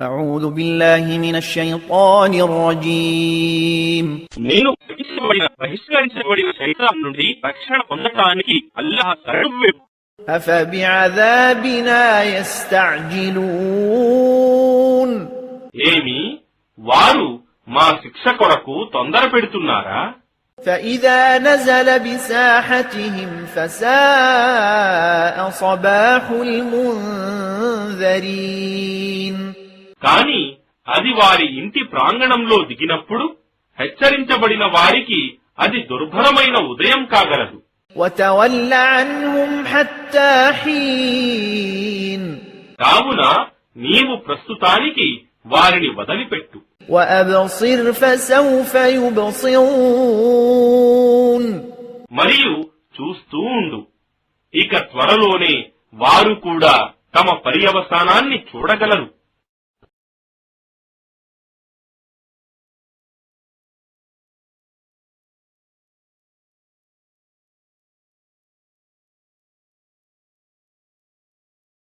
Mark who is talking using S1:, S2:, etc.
S1: أعوذ بالله من الشيطان الرجيم
S2: నేను బహిష్కరించబడిన శైతాన్ నుండి రక్షణ పొందటానికి అల్లాహ్ శరణు.
S1: أفبعذابنا يستعجلون
S2: ఏమి వారు మా శిక్ష కొరకు తొందర పెడుతున్నారా?
S1: فإذا نزل بساحتهم فساء صباح المنذرين
S2: కాని అది వారి ఇంటి ప్రాంగణంలో దిగినప్పుడు హెచ్చరించబడిన వారికి అది దుర్భరమైన ఉదయం కాగలదు.
S1: وتول عنهم حتى حين
S2: కావున నీవు ప్రస్తుతానికి వారిని వదిలిపెట్టు.
S1: وأبصر فسوف يبصرون
S2: మరియు చూస్తూ ఉండు, ఇక త్వరలోనే వారు కూడా తమ పర్యవసానాన్ని చూడగలరు.